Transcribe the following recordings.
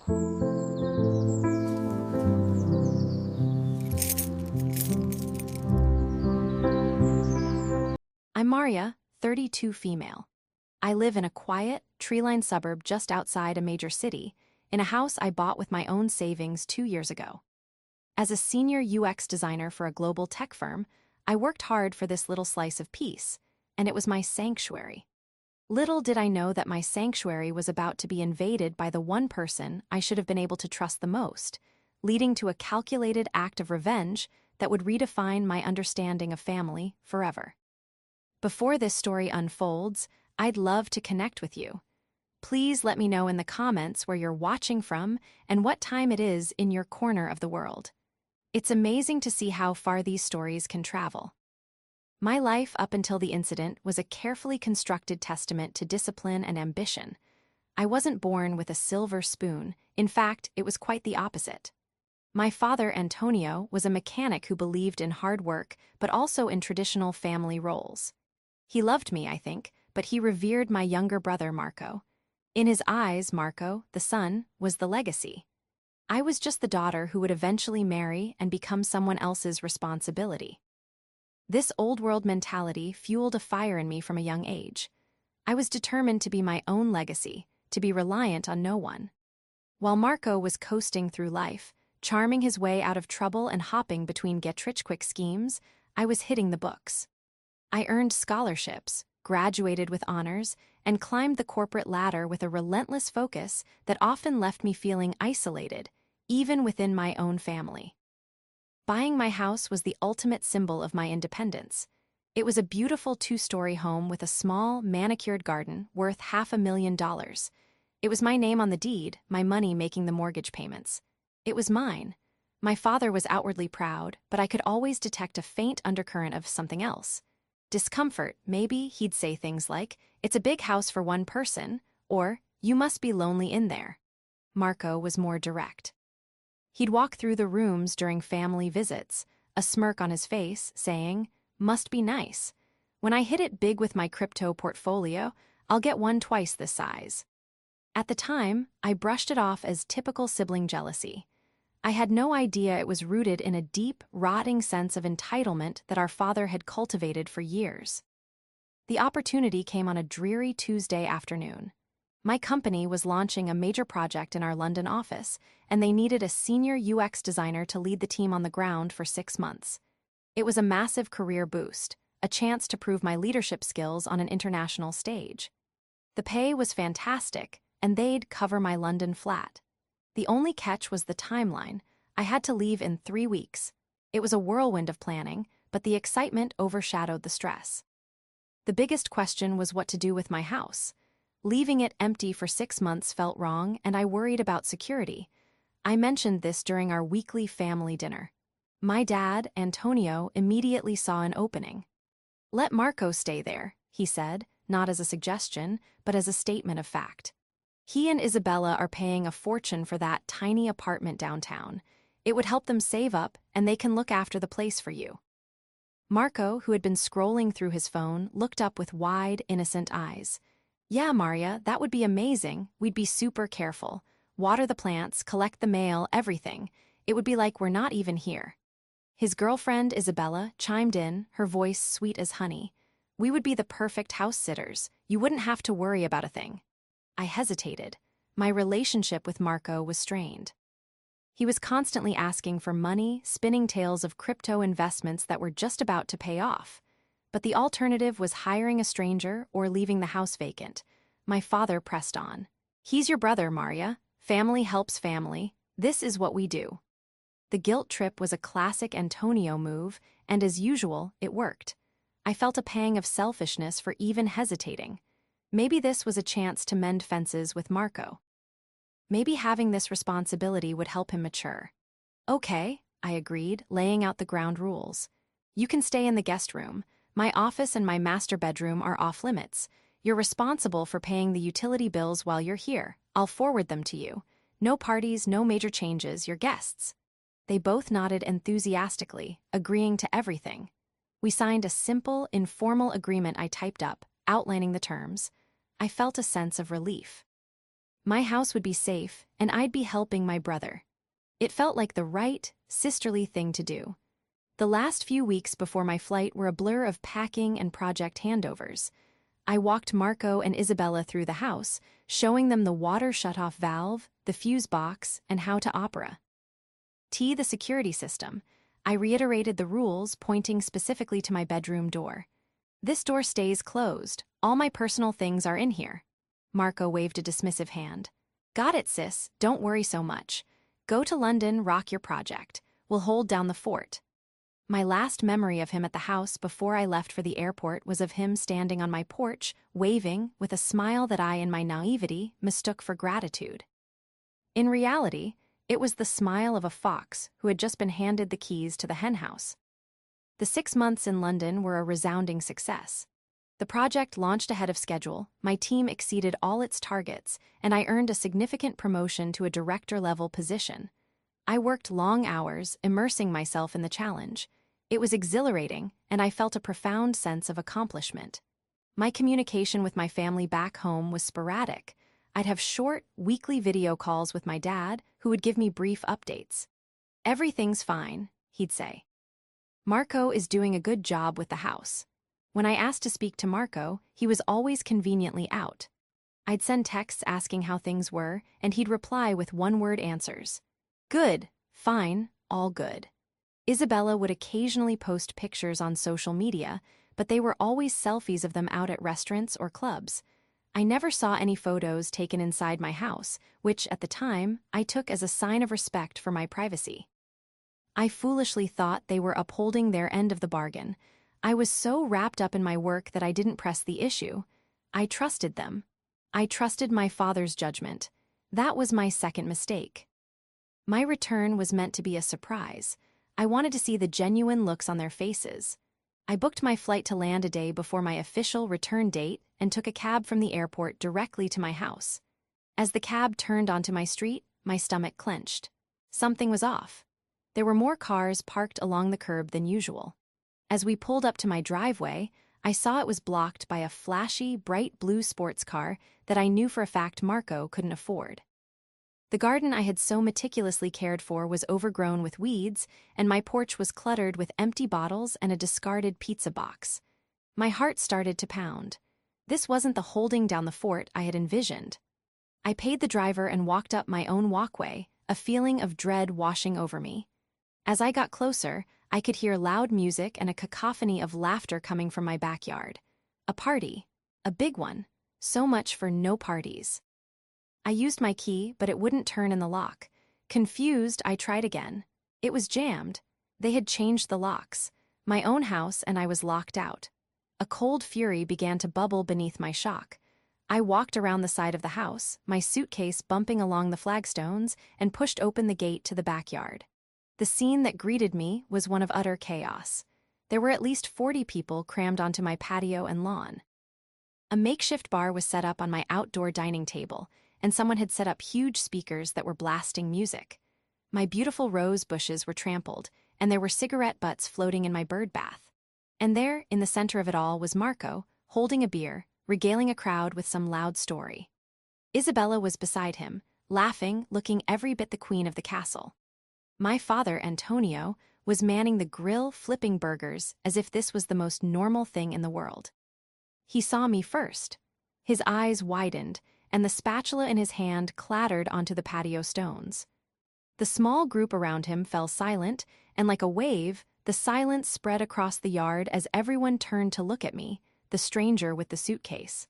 I'm Maria, 32 female. I live in a quiet, tree-lined suburb just outside a major city, in a house I bought with my own savings 2 years ago. As a senior UX designer for a global tech firm, I worked hard for this little slice of peace, and it was my sanctuary. Little did I know that my sanctuary was about to be invaded by the one person I should have been able to trust the most, leading to a calculated act of revenge that would redefine my understanding of family forever. Before this story unfolds, I'd love to connect with you. Please let me know in the comments where you're watching from and what time it is in your corner of the world. It's amazing to see how far these stories can travel. My life up until the incident was a carefully constructed testament to discipline and ambition. I wasn't born with a silver spoon. In fact, it was quite the opposite. My father, Antonio, was a mechanic who believed in hard work, but also in traditional family roles. He loved me, I think, but he revered my younger brother, Marco. In his eyes, Marco, the son, was the legacy. I was just the daughter who would eventually marry and become someone else's responsibility. This old-world mentality fueled a fire in me from a young age. I was determined to be my own legacy, to be reliant on no one. While Marco was coasting through life, charming his way out of trouble and hopping between get-rich-quick schemes, I was hitting the books. I earned scholarships, graduated with honors, and climbed the corporate ladder with a relentless focus that often left me feeling isolated, even within my own family. Buying my house was the ultimate symbol of my independence. It was a beautiful 2-story home with a small, manicured garden worth $500,000. It was my name on the deed, my money making the mortgage payments. It was mine. My father was outwardly proud, but I could always detect a faint undercurrent of something else. Discomfort, maybe. He'd say things like, "It's a big house for one person," or, "You must be lonely in there." Marco was more direct. He'd walk through the rooms during family visits, a smirk on his face, saying, "Must be nice. When I hit it big with my crypto portfolio, I'll get one twice this size." At the time, I brushed it off as typical sibling jealousy. I had no idea it was rooted in a deep, rotting sense of entitlement that our father had cultivated for years. The opportunity came on a dreary Tuesday afternoon. My company was launching a major project in our London office, and they needed a senior UX designer to lead the team on the ground for 6 months. It was a massive career boost, a chance to prove my leadership skills on an international stage. The pay was fantastic, and they'd cover my London flat. The only catch was the timeline. I had to leave in 3 weeks. It was a whirlwind of planning, but the excitement overshadowed the stress. The biggest question was what to do with my house. Leaving it empty for 6 months felt wrong, and I worried about security. I mentioned this during our weekly family dinner. My dad, Antonio, immediately saw an opening. "Let Marco stay there," he said, not as a suggestion, but as a statement of fact. "He and Isabella are paying a fortune for that tiny apartment downtown. It would help them save up, and they can look after the place for you." Marco, who had been scrolling through his phone, looked up with wide, innocent eyes. "Yeah, Maria, that would be amazing. We'd be super careful. Water the plants, collect the mail, everything. It would be like we're not even here." His girlfriend, Isabella, chimed in, her voice sweet as honey. "We would be the perfect house sitters. You wouldn't have to worry about a thing." I hesitated. My relationship with Marco was strained. He was constantly asking for money, spinning tales of crypto investments that were just about to pay off. But the alternative was hiring a stranger or leaving the house vacant. My father pressed on. "He's your brother, Maria. Family helps family. This is what we do." The guilt trip was a classic Antonio move, and as usual, it worked. I felt a pang of selfishness for even hesitating. Maybe this was a chance to mend fences with Marco. Maybe having this responsibility would help him mature. "Okay," I agreed, laying out the ground rules. "You can stay in the guest room. My office and my master bedroom are off limits. You're responsible for paying the utility bills while you're here. I'll forward them to you. No parties, no major changes, you're guests." They both nodded enthusiastically, agreeing to everything. We signed a simple, informal agreement I typed up, outlining the terms. I felt a sense of relief. My house would be safe, and I'd be helping my brother. It felt like the right, sisterly thing to do. The last few weeks before my flight were a blur of packing and project handovers. I walked Marco and Isabella through the house, showing them the water shutoff valve, the fuse box, and how to opera. The security system. I reiterated the rules, pointing specifically to my bedroom door. This door stays closed. All my personal things are in here. Marco waved a dismissive hand. Got it, sis. Don't worry so much. Go to London, rock your project. We'll hold down the fort. My last memory of him at the house before I left for the airport was of him standing on my porch, waving, with a smile that I, in my naivety, mistook for gratitude. In reality, it was the smile of a fox who had just been handed the keys to the henhouse. The 6 months in London were a resounding success. The project launched ahead of schedule, my team exceeded all its targets, and I earned a significant promotion to a director-level position. I worked long hours, immersing myself in the challenge. It was exhilarating, and I felt a profound sense of accomplishment. My communication with my family back home was sporadic. I'd have short, weekly video calls with my dad, who would give me brief updates. Everything's fine, he'd say. Marco is doing a good job with the house. When I asked to speak to Marco, he was always conveniently out. I'd send texts asking how things were, and he'd reply with one-word answers. Good, fine, all good. Isabella would occasionally post pictures on social media, but they were always selfies of them out at restaurants or clubs. I never saw any photos taken inside my house, which, at the time, I took as a sign of respect for my privacy. I foolishly thought they were upholding their end of the bargain. I was so wrapped up in my work that I didn't press the issue. I trusted them. I trusted my father's judgment. That was my second mistake. My return was meant to be a surprise. I wanted to see the genuine looks on their faces. I booked my flight to land a day before my official return date and took a cab from the airport directly to my house. As the cab turned onto my street, my stomach clenched. Something was off. There were more cars parked along the curb than usual. As we pulled up to my driveway, I saw it was blocked by a flashy, bright blue sports car that I knew for a fact Marco couldn't afford. The garden I had so meticulously cared for was overgrown with weeds, and my porch was cluttered with empty bottles and a discarded pizza box. My heart started to pound. This wasn't the holding down the fort I had envisioned. I paid the driver and walked up my own walkway, a feeling of dread washing over me. As I got closer, I could hear loud music and a cacophony of laughter coming from my backyard. A party. A big one. So much for no parties. I used my key, but it wouldn't turn in the lock. Confused, I tried again. It was jammed. They had changed the locks. My own house, and I was locked out. A cold fury began to bubble beneath my shock. I walked around the side of the house, my suitcase bumping along the flagstones, and pushed open the gate to the backyard. The scene that greeted me was one of utter chaos. There were at least 40 people crammed onto my patio and lawn. A makeshift bar was set up on my outdoor dining table, and someone had set up huge speakers that were blasting music. My beautiful rose bushes were trampled, and there were cigarette butts floating in my bird bath. And there, in the center of it all, was Marco, holding a beer, regaling a crowd with some loud story. Isabella was beside him, laughing, looking every bit the queen of the castle. My father, Antonio, was manning the grill, flipping burgers as if this was the most normal thing in the world. He saw me first. His eyes widened, and the spatula in his hand clattered onto the patio stones. The small group around him fell silent, and like a wave, the silence spread across the yard as everyone turned to look at me, the stranger with the suitcase.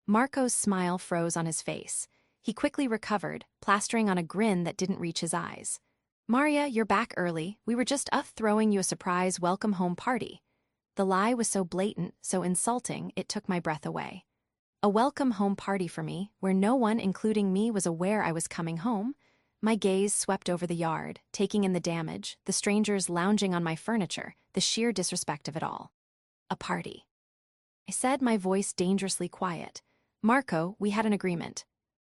Marco's smile froze on his face. He quickly recovered, plastering on a grin that didn't reach his eyes. Maria, you're back early. We were just throwing you a surprise welcome home party. The lie was so blatant, so insulting, it took my breath away. A welcome home party for me, where no one, including me, was aware I was coming home. My gaze swept over the yard, taking in the damage, the strangers lounging on my furniture, the sheer disrespect of it all. A party. I said, my voice dangerously quiet. Marco, we had an agreement.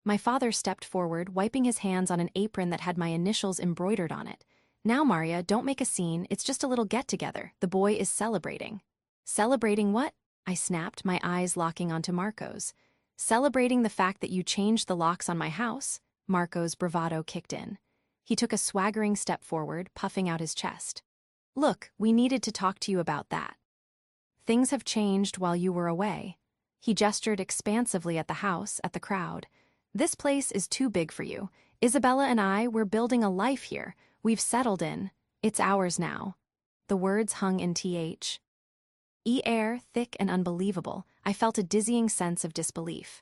My father stepped forward, wiping his hands on an apron that had my initials embroidered on it. Now, Maria, don't make a scene, it's just a little get-together. The boy is celebrating. Celebrating what? I snapped, my eyes locking onto Marco's. Celebrating the fact that you changed the locks on my house, Marco's bravado kicked in. He took a swaggering step forward, puffing out his chest. Look, we needed to talk to you about that. Things have changed while you were away. He gestured expansively at the house, at the crowd. This place is too big for you. Isabella and I, we're building a life here. We've settled in. It's ours now. The words hung in th. Air, thick and unbelievable. I felt a dizzying sense of disbelief.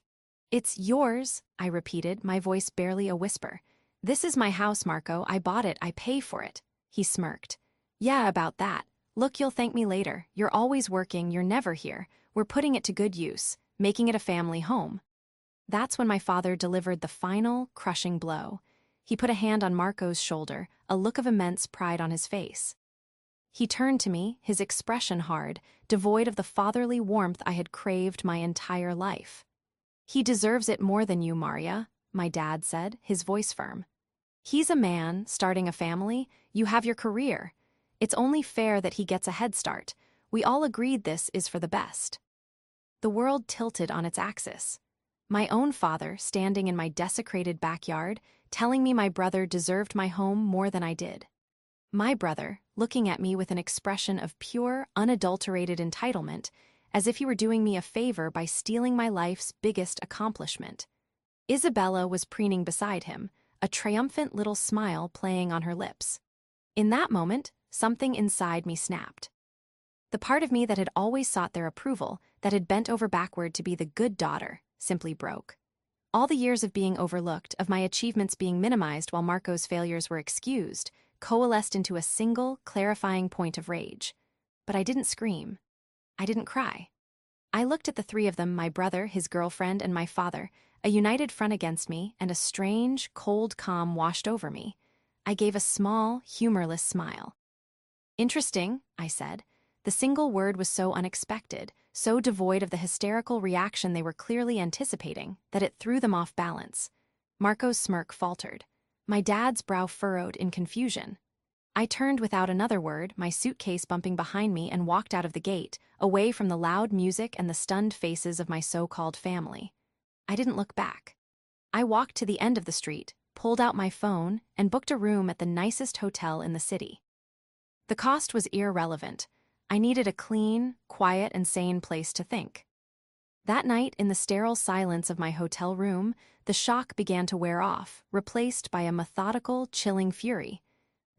It's yours, I repeated, my voice barely a whisper. This is my house, Marco. I bought it. I pay for it. He smirked. Yeah, about that. Look, you'll thank me later. You're always working. You're never here. We're putting it to good use, making it a family home. That's when my father delivered the final, crushing blow. He put a hand on Marco's shoulder, a look of immense pride on his face. He turned to me, his expression hard, devoid of the fatherly warmth I had craved my entire life. He deserves it more than you, Maria, my dad said, his voice firm. He's a man, starting a family. You have your career. It's only fair that he gets a head start. We all agreed this is for the best. The world tilted on its axis. My own father, standing in my desecrated backyard, telling me my brother deserved my home more than I did. My brother, looking at me with an expression of pure, unadulterated entitlement, as if he were doing me a favor by stealing my life's biggest accomplishment. Isabella was preening beside him, a triumphant little smile playing on her lips. In that moment, something inside me snapped. The part of me that had always sought their approval, that had bent over backward to be the good daughter, simply broke. All the years of being overlooked, of my achievements being minimized while Marco's failures were excused, coalesced into a single, clarifying point of rage. But I didn't scream. I didn't cry. I looked at the three of them, my brother, his girlfriend, and my father, a united front against me, and a strange, cold calm washed over me. I gave a small, humorless smile. Interesting, I said. The single word was so unexpected, so devoid of the hysterical reaction they were clearly anticipating, that it threw them off balance. Marco's smirk faltered. My dad's brow furrowed in confusion. I turned without another word, my suitcase bumping behind me, and walked out of the gate, away from the loud music and the stunned faces of my so-called family. I didn't look back. I walked to the end of the street, pulled out my phone, and booked a room at the nicest hotel in the city. The cost was irrelevant. I needed a clean, quiet, and sane place to think. That night, in the sterile silence of my hotel room, the shock began to wear off, replaced by a methodical, chilling fury.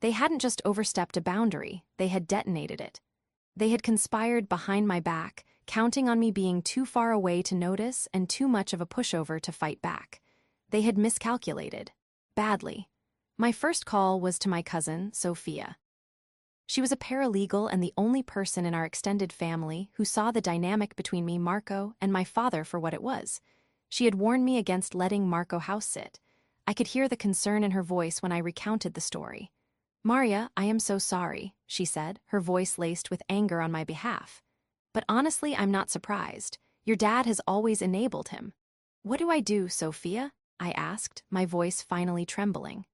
They hadn't just overstepped a boundary, they had detonated it. They had conspired behind my back, counting on me being too far away to notice and too much of a pushover to fight back. They had miscalculated. Badly. My first call was to my cousin, Sophia. She was a paralegal and the only person in our extended family who saw the dynamic between me, Marco, and my father for what it was. She had warned me against letting Marco house sit. I could hear the concern in her voice when I recounted the story. Maria, I am so sorry, she said, her voice laced with anger on my behalf. But honestly, I'm not surprised. Your dad has always enabled him. What do I do, Sophia? I asked, my voice finally trembling.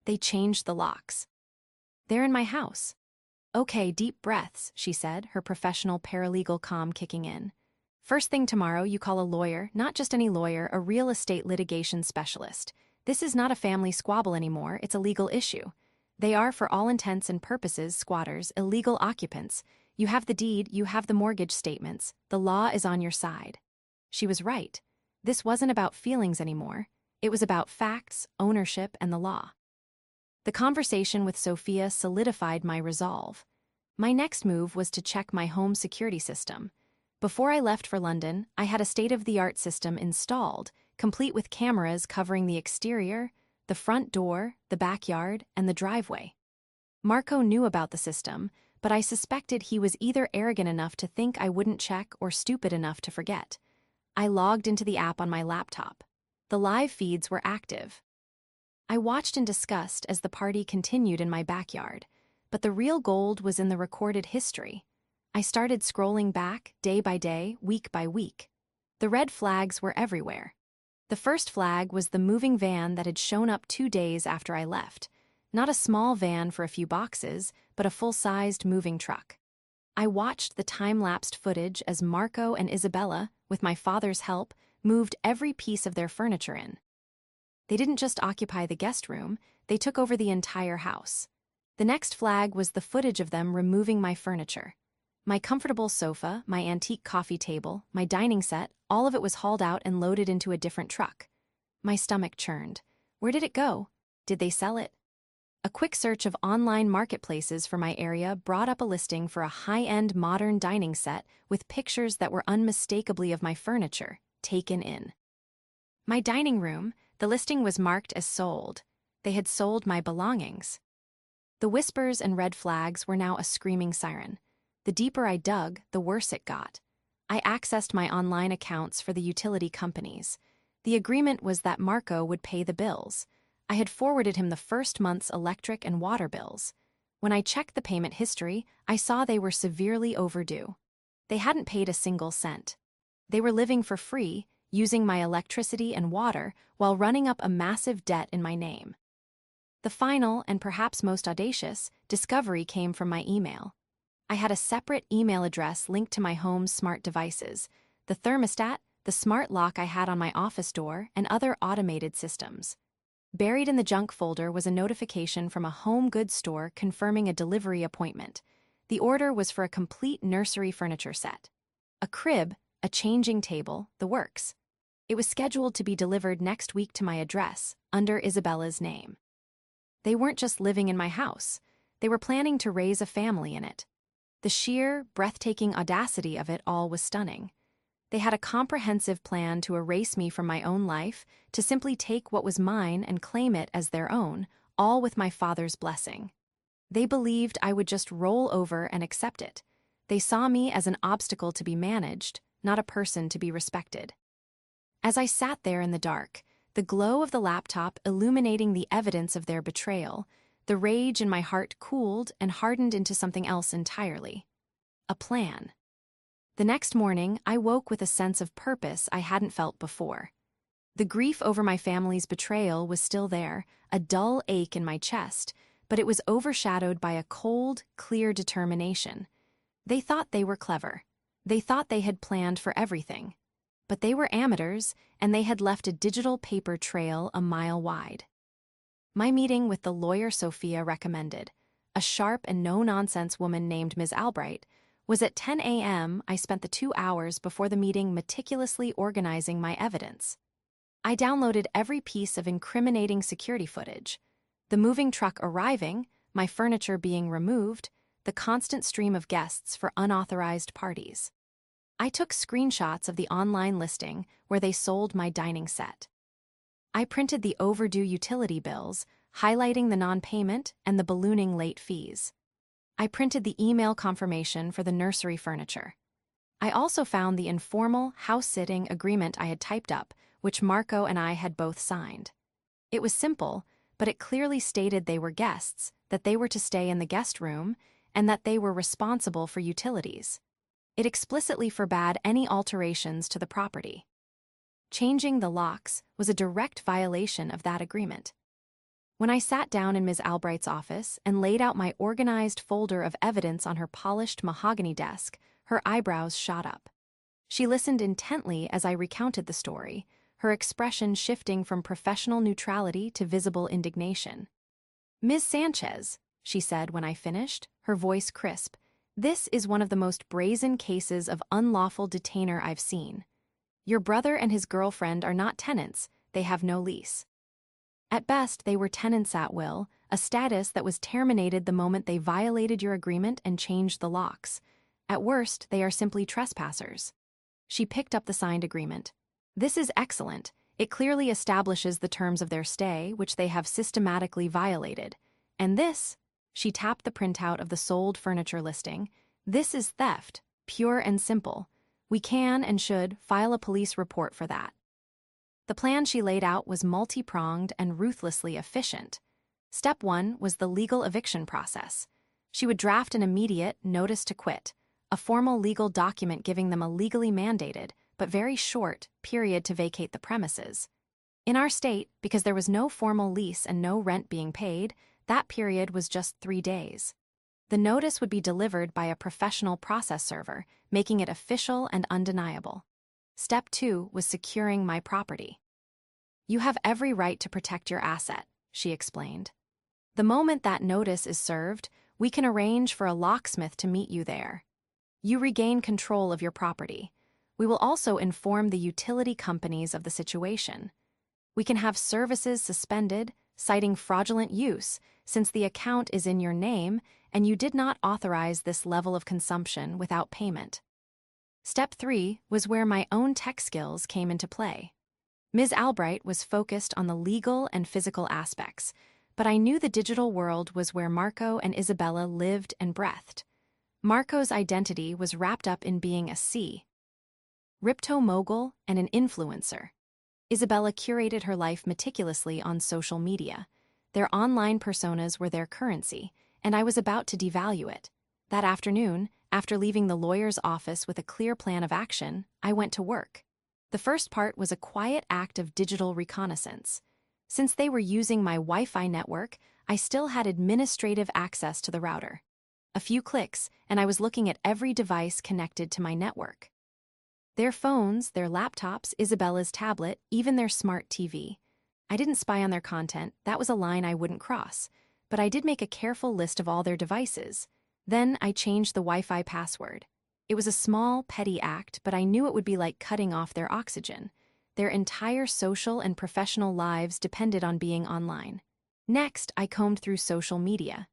They changed the locks. They're in my house. Okay, deep breaths, she said, her professional paralegal calm kicking in. First thing tomorrow, you call a lawyer, not just any lawyer, a real estate litigation specialist. This is not a family squabble anymore, it's a legal issue. They are, for all intents and purposes, squatters, illegal occupants. You have the deed, you have the mortgage statements. The law is on your side. She was right. This wasn't about feelings anymore. It was about facts, ownership, and the law. The conversation with Sophia solidified my resolve. My next move was to check my home security system. Before I left for London, I had a state-of-the-art system installed, complete with cameras covering the exterior, the front door, the backyard, and the driveway. Marco knew about the system, but I suspected he was either arrogant enough to think I wouldn't check or stupid enough to forget. I logged into the app on my laptop. The live feeds were active. I watched in disgust as the party continued in my backyard, but the real gold was in the recorded history. I started scrolling back, day by day, week by week. The red flags were everywhere. The first flag was the moving van that had shown up 2 days after I left. Not a small van for a few boxes, but a full-sized moving truck. I watched the time-lapsed footage as Marco and Isabella, with my father's help, moved every piece of their furniture in. They didn't just occupy the guest room, they took over the entire house. The next flag was the footage of them removing my furniture. My comfortable sofa, my antique coffee table, my dining set, all of it was hauled out and loaded into a different truck. My stomach churned. Where did it go? Did they sell it? A quick search of online marketplaces for my area brought up a listing for a high-end modern dining set with pictures that were unmistakably of my furniture, taken in. My dining room, the listing was marked as sold. They had sold my belongings. The whispers and red flags were now a screaming siren. The deeper I dug, the worse it got. I accessed my online accounts for the utility companies. The agreement was that Marco would pay the bills. I had forwarded him the first month's electric and water bills. When I checked the payment history, I saw they were severely overdue. They hadn't paid a single cent. They were living for free, using my electricity and water while running up a massive debt in my name. The final, and perhaps most audacious, discovery came from my email. I had a separate email address linked to my home's smart devices, the thermostat, the smart lock I had on my office door, and other automated systems. Buried in the junk folder was a notification from a home goods store confirming a delivery appointment. The order was for a complete nursery furniture set. A crib, a changing table, the works. It was scheduled to be delivered next week to my address, under Isabella's name. They weren't just living in my house. They were planning to raise a family in it. The sheer, breathtaking audacity of it all was stunning. They had a comprehensive plan to erase me from my own life, to simply take what was mine and claim it as their own, all with my father's blessing. They believed I would just roll over and accept it. They saw me as an obstacle to be managed, not a person to be respected. As I sat there in the dark, the glow of the laptop illuminating the evidence of their betrayal, the rage in my heart cooled and hardened into something else entirely. A plan. The next morning, I woke with a sense of purpose I hadn't felt before. The grief over my family's betrayal was still there, a dull ache in my chest, but it was overshadowed by a cold, clear determination. They thought they were clever. They thought they had planned for everything. But they were amateurs, and they had left a digital paper trail a mile wide. My meeting with the lawyer Sophia recommended, a sharp and no-nonsense woman named Ms. Albright, was at 10 a.m. I spent the 2 hours before the meeting meticulously organizing my evidence. I downloaded every piece of incriminating security footage. The moving truck arriving, my furniture being removed, the constant stream of guests for unauthorized parties. I took screenshots of the online listing where they sold my dining set. I printed the overdue utility bills, highlighting the non-payment and the ballooning late fees. I printed the email confirmation for the nursery furniture. I also found the informal, house-sitting agreement I had typed up, which Marco and I had both signed. It was simple, but it clearly stated they were guests, that they were to stay in the guest room, and that they were responsible for utilities. It explicitly forbade any alterations to the property. Changing the locks was a direct violation of that agreement. When I sat down in Ms. Albright's office and laid out my organized folder of evidence on her polished mahogany desk, her eyebrows shot up. She listened intently as I recounted the story, her expression shifting from professional neutrality to visible indignation. "Ms. Sanchez," she said when I finished, her voice crisp, "this is one of the most brazen cases of unlawful detainer I've seen. Your brother and his girlfriend are not tenants, they have no lease. At best, they were tenants at will, a status that was terminated the moment they violated your agreement and changed the locks. At worst, they are simply trespassers." She picked up the signed agreement. "This is excellent. It clearly establishes the terms of their stay, which they have systematically violated. And this," she tapped the printout of the sold furniture listing, "this is theft, pure and simple. We can and should file a police report for that." The plan she laid out was multi-pronged and ruthlessly efficient. Step 1 was the legal eviction process. She would draft an immediate notice to quit, a formal legal document giving them a legally mandated, but very short, period to vacate the premises. In our state, because there was no formal lease and no rent being paid, that period was just 3 days. The notice would be delivered by a professional process server, making it official and undeniable. Step 2 was securing my property. You have every right to protect your asset, she explained. The moment that notice is served, we can arrange for a locksmith to meet you there. You regain control of your property. We will also inform the utility companies of the situation. We can have services suspended, citing fraudulent use, since the account is in your name and you did not authorize this level of consumption without payment. Step 3 was where my own tech skills came into play. Ms. Albright was focused on the legal and physical aspects, but I knew the digital world was where Marco and Isabella lived and breathed. Marco's identity was wrapped up in being a crypto mogul and an influencer. Isabella curated her life meticulously on social media. Their online personas were their currency, and I was about to devalue it. That afternoon, after leaving the lawyer's office with a clear plan of action, I went to work. The first part was a quiet act of digital reconnaissance. Since they were using my Wi-Fi network, I still had administrative access to the router. A few clicks, and I was looking at every device connected to my network. Their phones, their laptops, Isabella's tablet, even their smart TV. I didn't spy on their content, that was a line I wouldn't cross, but I did make a careful list of all their devices. Then I changed the Wi-Fi password. It was a small, petty act, but I knew it would be like cutting off their oxygen. Their entire social and professional lives depended on being online. Next, I combed through social media.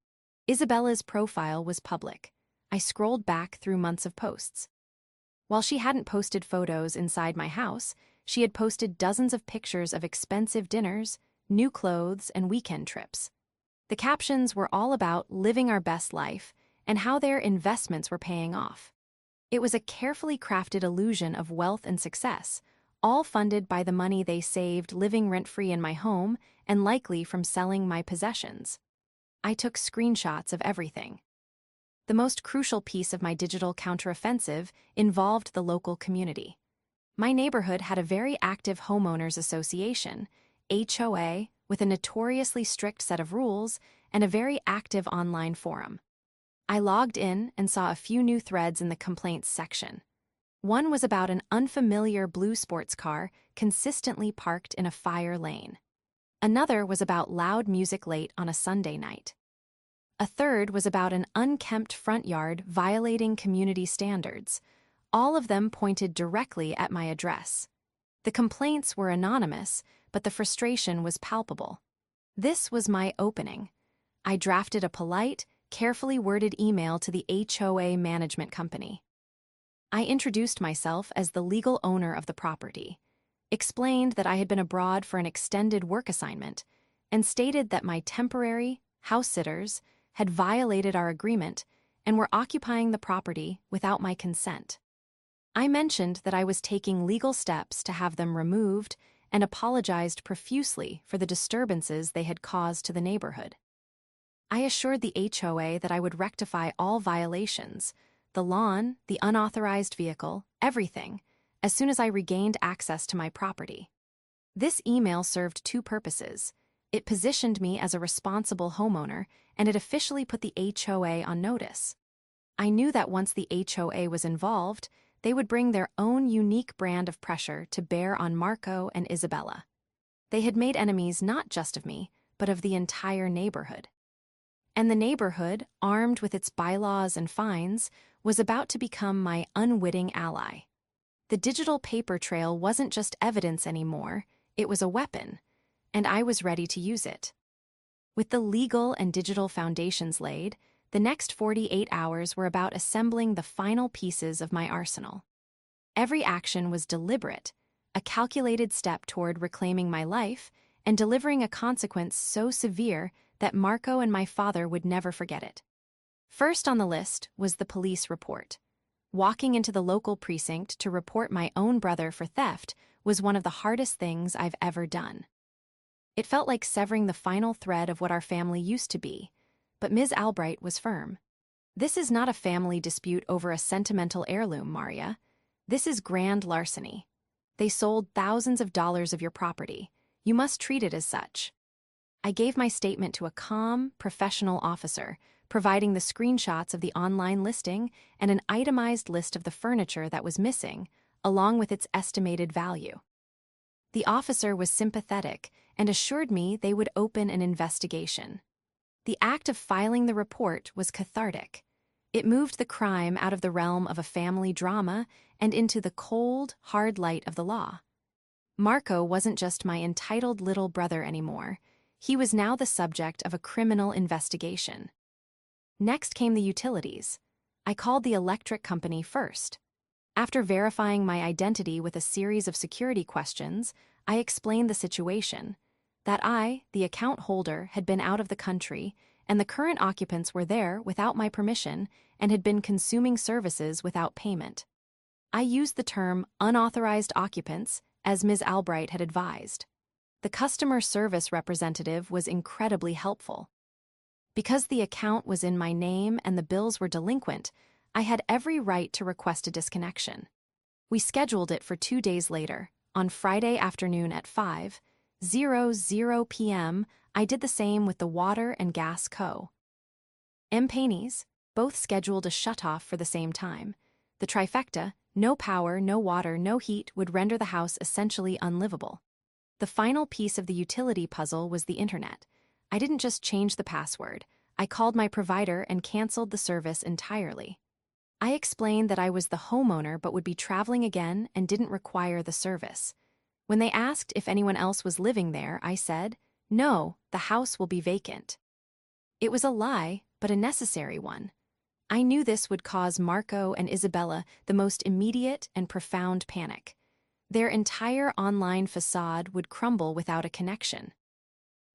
Isabella's profile was public. I scrolled back through months of posts. While she hadn't posted photos inside my house, she had posted dozens of pictures of expensive dinners, new clothes, and weekend trips. The captions were all about living our best life and how their investments were paying off. It was a carefully crafted illusion of wealth and success, all funded by the money they saved living rent-free in my home and likely from selling my possessions. I took screenshots of everything. The most crucial piece of my digital counteroffensive involved the local community. My neighborhood had a very active homeowners association, HOA, with a notoriously strict set of rules and a very active online forum. I logged in and saw a few new threads in the complaints section. One was about an unfamiliar blue sports car consistently parked in a fire lane. Another was about loud music late on a Sunday night. A third was about an unkempt front yard violating community standards. All of them pointed directly at my address. The complaints were anonymous, but the frustration was palpable. This was my opening. I drafted a polite, carefully worded email to the HOA management company. I introduced myself as the legal owner of the property, explained that I had been abroad for an extended work assignment, and stated that my temporary house-sitters had violated our agreement and were occupying the property without my consent. I mentioned that I was taking legal steps to have them removed and apologized profusely for the disturbances they had caused to the neighborhood. I assured the HOA that I would rectify all violations, the lawn, the unauthorized vehicle, everything, as soon as I regained access to my property. This email served two purposes. It positioned me as a responsible homeowner, and it officially put the HOA on notice. I knew that once the HOA was involved, they would bring their own unique brand of pressure to bear on Marco and Isabella. They had made enemies not just of me, but of the entire neighborhood. And the neighborhood, armed with its bylaws and fines, was about to become my unwitting ally. The digital paper trail wasn't just evidence anymore, it was a weapon, and I was ready to use it. With the legal and digital foundations laid, the next 48 hours were about assembling the final pieces of my arsenal. Every action was deliberate, a calculated step toward reclaiming my life and delivering a consequence so severe that Marco and my father would never forget it. First on the list was the police report. Walking into the local precinct to report my own brother for theft was one of the hardest things I've ever done. It felt like severing the final thread of what our family used to be, but Ms. Albright was firm. This is not a family dispute over a sentimental heirloom, Maria. This is grand larceny. They sold thousands of dollars of your property. You must treat it as such. I gave my statement to a calm, professional officer, providing the screenshots of the online listing and an itemized list of the furniture that was missing, along with its estimated value. The officer was sympathetic and assured me they would open an investigation. The act of filing the report was cathartic. It moved the crime out of the realm of a family drama and into the cold, hard light of the law. Marco wasn't just my entitled little brother anymore. He was now the subject of a criminal investigation. Next came the utilities. I called the electric company first. After verifying my identity with a series of security questions, I explained the situation. That I, the account holder, had been out of the country, and the current occupants were there without my permission and had been consuming services without payment. I used the term unauthorized occupants, as Ms. Albright had advised. The customer service representative was incredibly helpful. Because the account was in my name and the bills were delinquent, I had every right to request a disconnection. We scheduled it for 2 days later, on Friday afternoon at 5:00 p.m. I did the same with the Water and Gas Co. M. Both scheduled a shutoff for the same time. The trifecta, no power, no water, no heat, would render the house essentially unlivable. The final piece of the utility puzzle was the internet. I didn't just change the password. I called my provider and canceled the service entirely. I explained that I was the homeowner but would be traveling again and didn't require the service. When they asked if anyone else was living there, I said, "No, the house will be vacant." It was a lie, but a necessary one. I knew this would cause Marco and Isabella the most immediate and profound panic. Their entire online facade would crumble without a connection.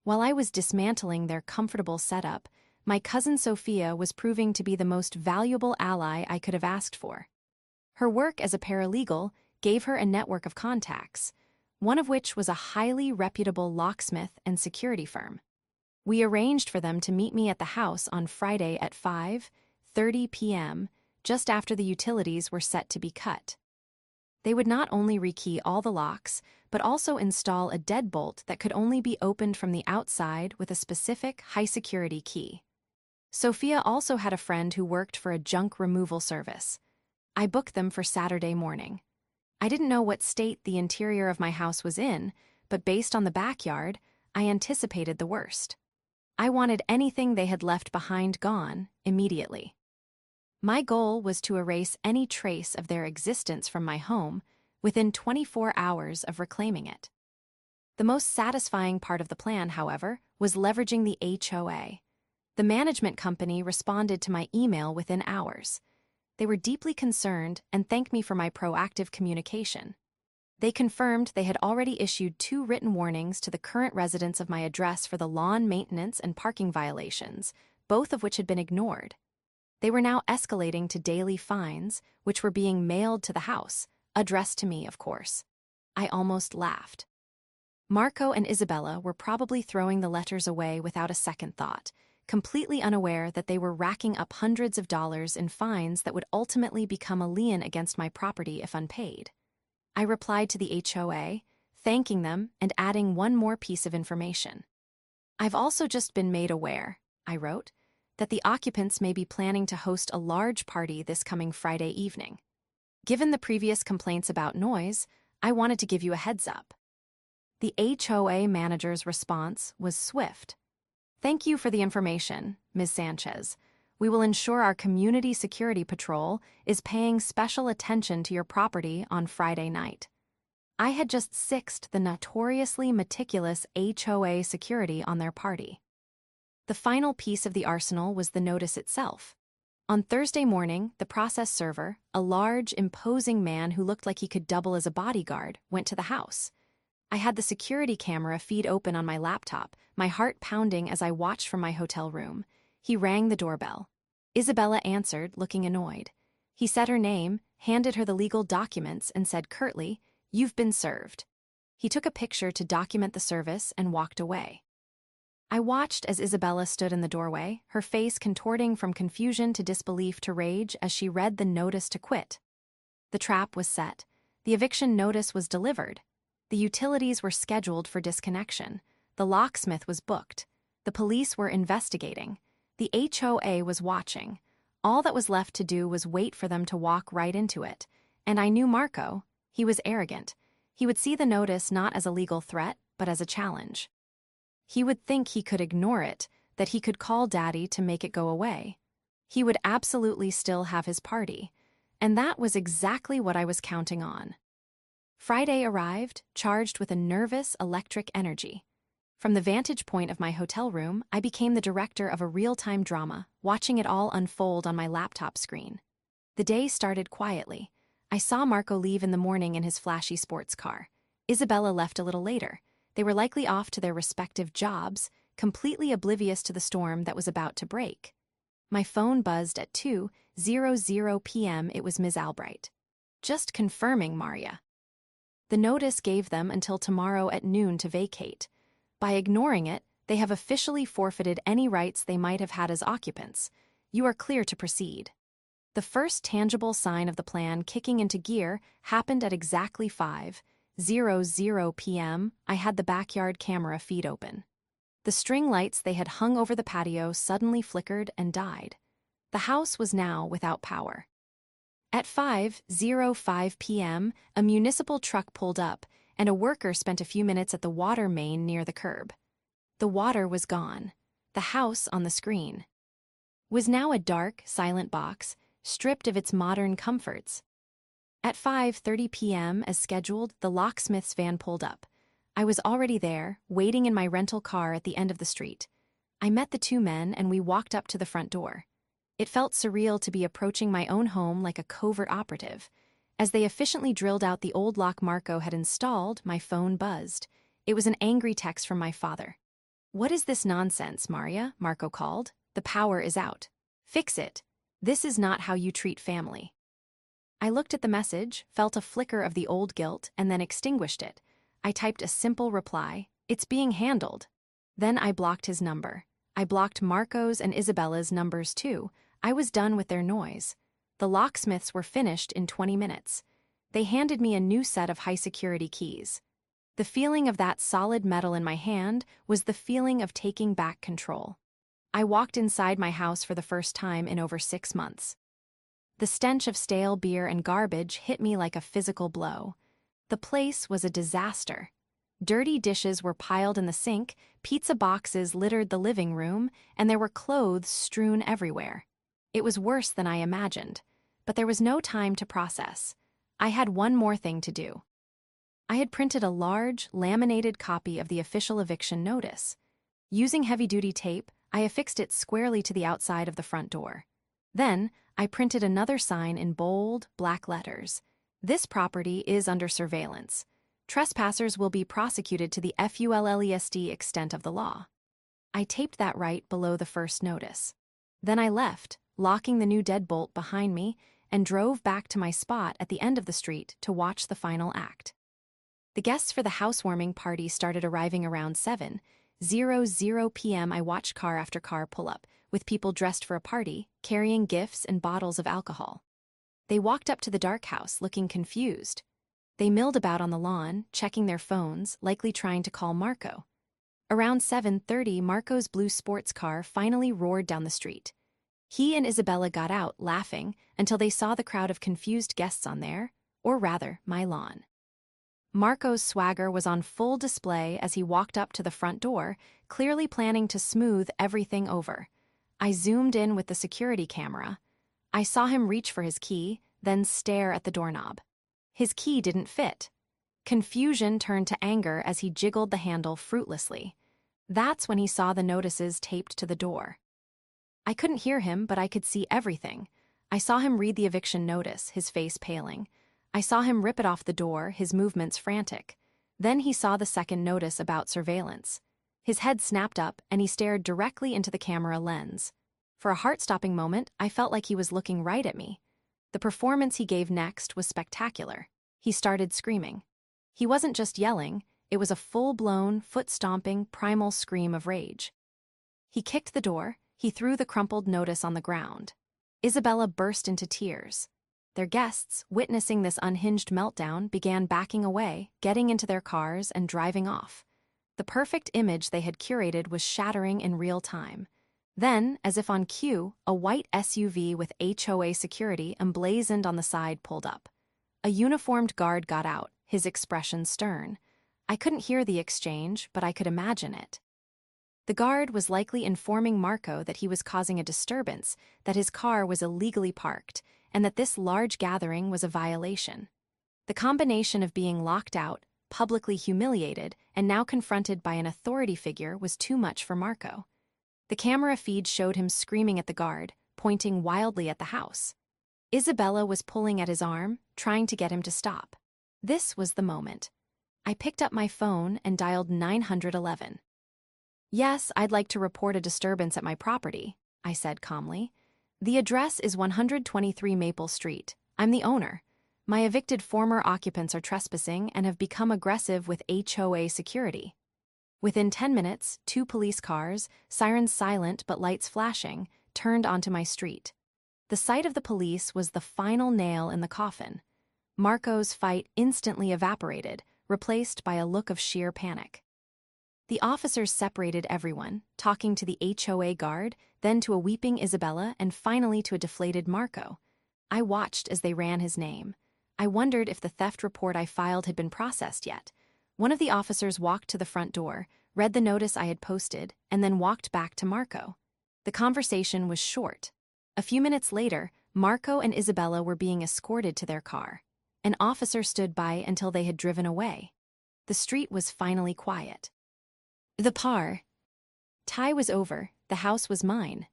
While I was dismantling their comfortable setup, my cousin Sophia was proving to be the most valuable ally I could have asked for. Her work as a paralegal gave her a network of contacts, one of which was a highly reputable locksmith and security firm. We arranged for them to meet me at the house on Friday at 5:30 p.m., just after the utilities were set to be cut. They would not only rekey all the locks, but also install a deadbolt that could only be opened from the outside with a specific high-security key. Sophia also had a friend who worked for a junk removal service. I booked them for Saturday morning. I didn't know what state the interior of my house was in, but based on the backyard, I anticipated the worst. I wanted anything they had left behind gone immediately. My goal was to erase any trace of their existence from my home within 24 hours of reclaiming it. The most satisfying part of the plan, however, was leveraging the HOA. The management company responded to my email within hours. They were deeply concerned and thanked me for my proactive communication. They confirmed they had already issued 2 written warnings to the current residents of my address for the lawn maintenance and parking violations, both of which had been ignored. They were now escalating to daily fines, which were being mailed to the house, addressed to me, of course. I almost laughed. Marco and Isabella were probably throwing the letters away without a second thought, completely unaware that they were racking up hundreds of dollars in fines that would ultimately become a lien against my property if unpaid. I replied to the HOA, thanking them and adding one more piece of information. "I've also just been made aware," I wrote, "that the occupants may be planning to host a large party this coming Friday evening. Given the previous complaints about noise, I wanted to give you a heads up." The HOA manager's response was swift. "Thank you for the information, Ms. Sanchez. We will ensure our community security patrol is paying special attention to your property on Friday night." I had just sixed the notoriously meticulous HOA security on their party. The final piece of the arsenal was the notice itself. On Thursday morning, the process server, a large, imposing man who looked like he could double as a bodyguard, went to the house. I had the security camera feed open on my laptop, my heart pounding as I watched from my hotel room. He rang the doorbell. Isabella answered, looking annoyed. He said her name, handed her the legal documents, and said curtly, "You've been served." He took a picture to document the service and walked away. I watched as Isabella stood in the doorway, her face contorting from confusion to disbelief to rage as she read the notice to quit. The trap was set. The eviction notice was delivered. The utilities were scheduled for disconnection. The locksmith was booked. The police were investigating. The HOA was watching. All that was left to do was wait for them to walk right into it. And I knew Marco, He was arrogant. He would see the notice not as a legal threat, but as a challenge. He would think he could ignore it, that he could call Daddy to make it go away. He would absolutely still have his party, and that was exactly what I was counting on. Friday arrived, charged with a nervous, electric energy. From the vantage point of my hotel room, I became the director of a real-time drama, watching it all unfold on my laptop screen. The day started quietly. I saw Marco leave in the morning in his flashy sports car. Isabella left a little later. They were likely off to their respective jobs, completely oblivious to the storm that was about to break. My phone buzzed at 2:00 p.m. It was Ms. Albright. Just confirming, Maria. The notice gave them until tomorrow at noon to vacate. By ignoring it, they have officially forfeited any rights they might have had as occupants. You are clear to proceed. The first tangible sign of the plan kicking into gear happened at exactly 5:00 p.m. I had the backyard camera feed open. The string lights they had hung over the patio suddenly flickered and died. The house was now without power. At 5:05 p.m., a municipal truck pulled up, and a worker spent a few minutes at the water main near the curb. The water was gone. The house on the screen was now a dark, silent box, stripped of its modern comforts. At 5:30 p.m., as scheduled, the locksmith's van pulled up. I was already there, waiting in my rental car at the end of the street. I met the two men and we walked up to the front door. It felt surreal to be approaching my own home like a covert operative. As they efficiently drilled out the old lock Marco had installed, my phone buzzed. It was an angry text from my father. "What is this nonsense, Maria?" Marco called. "The power is out. Fix it. This is not how you treat family." I looked at the message, felt a flicker of the old guilt, and then extinguished it. I typed a simple reply, "It's being handled." Then I blocked his number. I blocked Marco's and Isabella's numbers too. I was done with their noise. The locksmiths were finished in 20 minutes. They handed me a new set of high-security keys. The feeling of that solid metal in my hand was the feeling of taking back control. I walked inside my house for the first time in over 6 months. The stench of stale beer and garbage hit me like a physical blow. The place was a disaster. Dirty dishes were piled in the sink, pizza boxes littered the living room, and there were clothes strewn everywhere. It was worse than I imagined, but there was no time to process. I had one more thing to do. I had printed a large, laminated copy of the official eviction notice. Using heavy-duty tape, I affixed it squarely to the outside of the front door. Then, I printed another sign in bold, black letters. "This property is under surveillance. Trespassers will be prosecuted to the fullest extent of the law." I taped that right below the first notice. Then I left, locking the new deadbolt behind me, and drove back to my spot at the end of the street to watch the final act. The guests for the housewarming party started arriving around 7:00 p.m. I watched car after car pull up, with people dressed for a party, carrying gifts and bottles of alcohol. They walked up to the dark house, looking confused. They milled about on the lawn, checking their phones, likely trying to call Marco. Around 7:30, Marco's blue sports car finally roared down the street. He and Isabella got out, laughing, until they saw the crowd of confused guests on their, or rather, my lawn. Marco's swagger was on full display as he walked up to the front door, clearly planning to smooth everything over. I zoomed in with the security camera. I saw him reach for his key, then stare at the doorknob. His key didn't fit. Confusion turned to anger as he jiggled the handle fruitlessly. That's when he saw the notices taped to the door. I couldn't hear him, but I could see everything. I saw him read the eviction notice, his face paling. I saw him rip it off the door, his movements frantic. Then he saw the second notice about surveillance. His head snapped up, and he stared directly into the camera lens. For a heart-stopping moment, I felt like he was looking right at me. The performance he gave next was spectacular. He started screaming. He wasn't just yelling, it was a full-blown, foot-stomping, primal scream of rage. He kicked the door, he threw the crumpled notice on the ground. Isabella burst into tears. Their guests, witnessing this unhinged meltdown, began backing away, getting into their cars, and driving off. The perfect image they had curated was shattering in real time. Then, as if on cue, a white SUV with HOA security emblazoned on the side pulled up. A uniformed guard got out, his expression stern. I couldn't hear the exchange, but I could imagine it. The guard was likely informing Marco that he was causing a disturbance, that his car was illegally parked, and that this large gathering was a violation. The combination of being locked out, publicly humiliated, and now confronted by an authority figure was too much for Marco. The camera feed showed him screaming at the guard, pointing wildly at the house. Isabella was pulling at his arm, trying to get him to stop. This was the moment. I picked up my phone and dialed 911. "Yes, I'd like to report a disturbance at my property," I said calmly. "The address is 123 Maple Street. I'm the owner. My evicted former occupants are trespassing and have become aggressive with HOA security." Within 10 minutes, 2 police cars, sirens silent but lights flashing, turned onto my street. The sight of the police was the final nail in the coffin. Marco's fight instantly evaporated, replaced by a look of sheer panic. The officers separated everyone, talking to the HOA guard, then to a weeping Isabella, and finally to a deflated Marco. I watched as they ran his name. I wondered if the theft report I filed had been processed yet. One of the officers walked to the front door, read the notice I had posted, and then walked back to Marco. The conversation was short. A few minutes later, Marco and Isabella were being escorted to their car. An officer stood by until they had driven away. The street was finally quiet. The tie was over, the house was mine.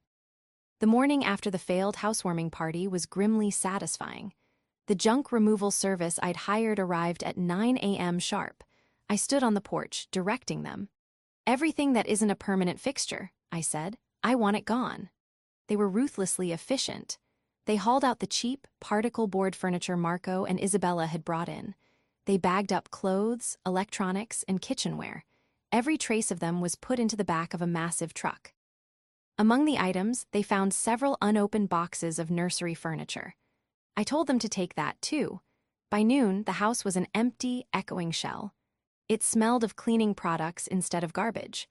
The morning after the failed housewarming party was grimly satisfying. The junk removal service I'd hired arrived at 9 a.m. sharp. I stood on the porch, directing them. "Everything that isn't a permanent fixture," I said. "I want it gone." They were ruthlessly efficient. They hauled out the cheap, particle board furniture Marco and Isabella had brought in. They bagged up clothes, electronics, and kitchenware. Every trace of them was put into the back of a massive truck. Among the items, they found several unopened boxes of nursery furniture. I told them to take that, too. By noon, the house was an empty, echoing shell. It smelled of cleaning products instead of garbage.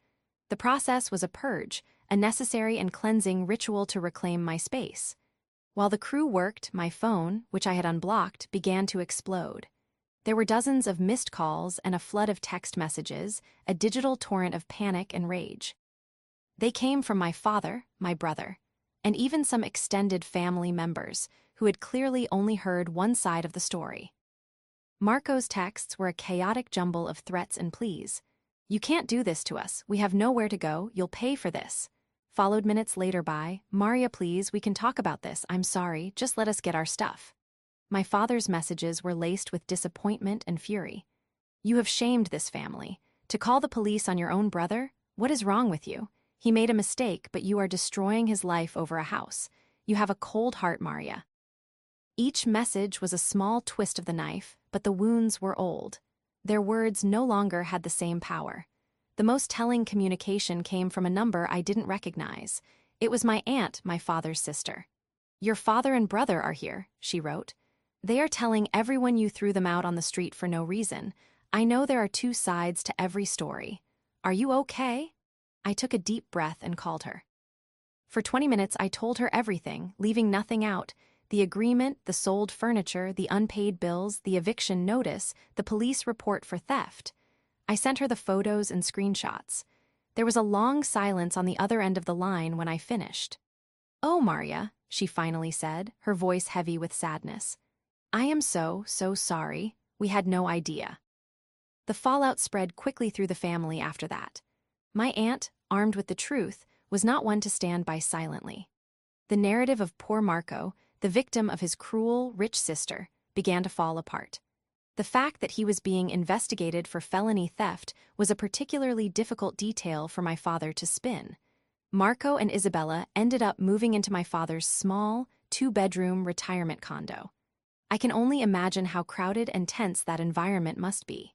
The process was a purge, a necessary and cleansing ritual to reclaim my space. While the crew worked, my phone, which I had unblocked, began to explode. There were dozens of missed calls and a flood of text messages, a digital torrent of panic and rage. They came from my father, my brother, and even some extended family members who had clearly only heard one side of the story. Marco's texts were a chaotic jumble of threats and pleas. "You can't do this to us. We have nowhere to go. You'll pay for this." Followed minutes later by, "Maria, please, we can talk about this. I'm sorry. Just let us get our stuff." My father's messages were laced with disappointment and fury. "You have shamed this family. To call the police on your own brother? What is wrong with you? He made a mistake, but you are destroying his life over a house. You have a cold heart, Maria." Each message was a small twist of the knife, but the wounds were old. Their words no longer had the same power. The most telling communication came from a number I didn't recognize. It was my aunt, my father's sister. "Your father and brother are here," she wrote. "They are telling everyone you threw them out on the street for no reason. I know there are 2 sides to every story. Are you okay?" I took a deep breath and called her. For 20 minutes I told her everything, leaving nothing out. The agreement, the sold furniture, the unpaid bills, the eviction notice, the police report for theft. I sent her the photos and screenshots. There was a long silence on the other end of the line when I finished. "Oh, Maria," she finally said, her voice heavy with sadness. "I am so sorry. We had no idea." The fallout spread quickly through the family after that. My aunt, armed with the truth, was not one to stand by silently. The narrative of poor Marco, the victim of his cruel, rich sister, began to fall apart. The fact that he was being investigated for felony theft was a particularly difficult detail for my father to spin. Marco and Isabella ended up moving into my father's small, 2-bedroom retirement condo. I can only imagine how crowded and tense that environment must be.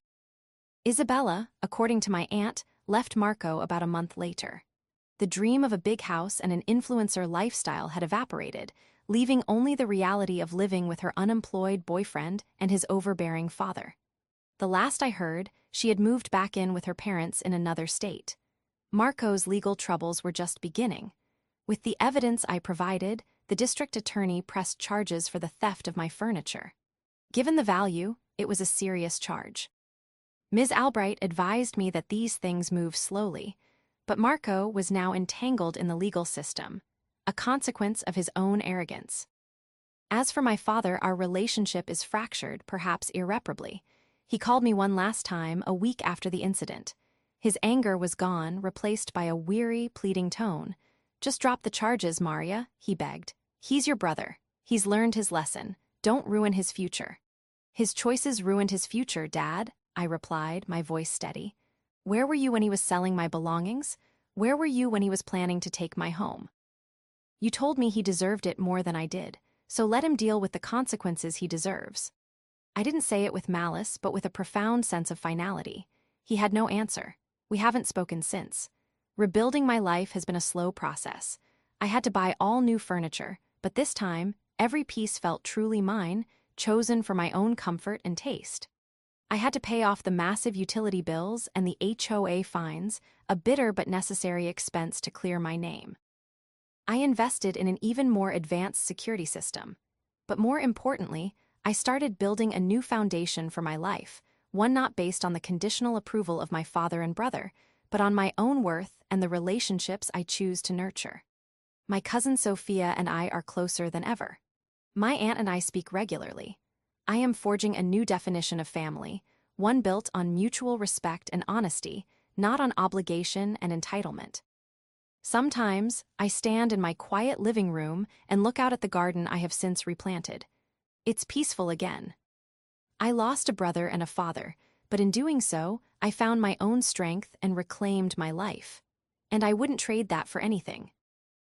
Isabella, according to my aunt, left Marco about a month later. The dream of a big house and an influencer lifestyle had evaporated, leaving only the reality of living with her unemployed boyfriend and his overbearing father. The last I heard, she had moved back in with her parents in another state. Marco's legal troubles were just beginning. With the evidence I provided, the district attorney pressed charges for the theft of my furniture. Given the value, it was a serious charge. Ms. Albright advised me that these things move slowly, but Marco was now entangled in the legal system, a consequence of his own arrogance. As for my father, our relationship is fractured, perhaps irreparably. He called me one last time a week after the incident. His anger was gone, replaced by a weary, pleading tone. "Just drop the charges, Maria," he begged. "He's your brother. He's learned his lesson. Don't ruin his future." "His choices ruined his future, Dad," I replied, my voice steady. "Where were you when he was selling my belongings? Where were you when he was planning to take my home? You told me he deserved it more than I did, so let him deal with the consequences he deserves." I didn't say it with malice, but with a profound sense of finality. He had no answer. We haven't spoken since. Rebuilding my life has been a slow process. I had to buy all new furniture, but this time, every piece felt truly mine, chosen for my own comfort and taste. I had to pay off the massive utility bills and the HOA fines, a bitter but necessary expense to clear my name. I invested in an even more advanced security system. But more importantly, I started building a new foundation for my life, one not based on the conditional approval of my father and brother, but on my own worth and the relationships I choose to nurture. My cousin Sophia and I are closer than ever. My aunt and I speak regularly. I am forging a new definition of family, one built on mutual respect and honesty, not on obligation and entitlement. Sometimes, I stand in my quiet living room and look out at the garden I have since replanted. It's peaceful again. I lost a brother and a father, but in doing so, I found my own strength and reclaimed my life. And I wouldn't trade that for anything.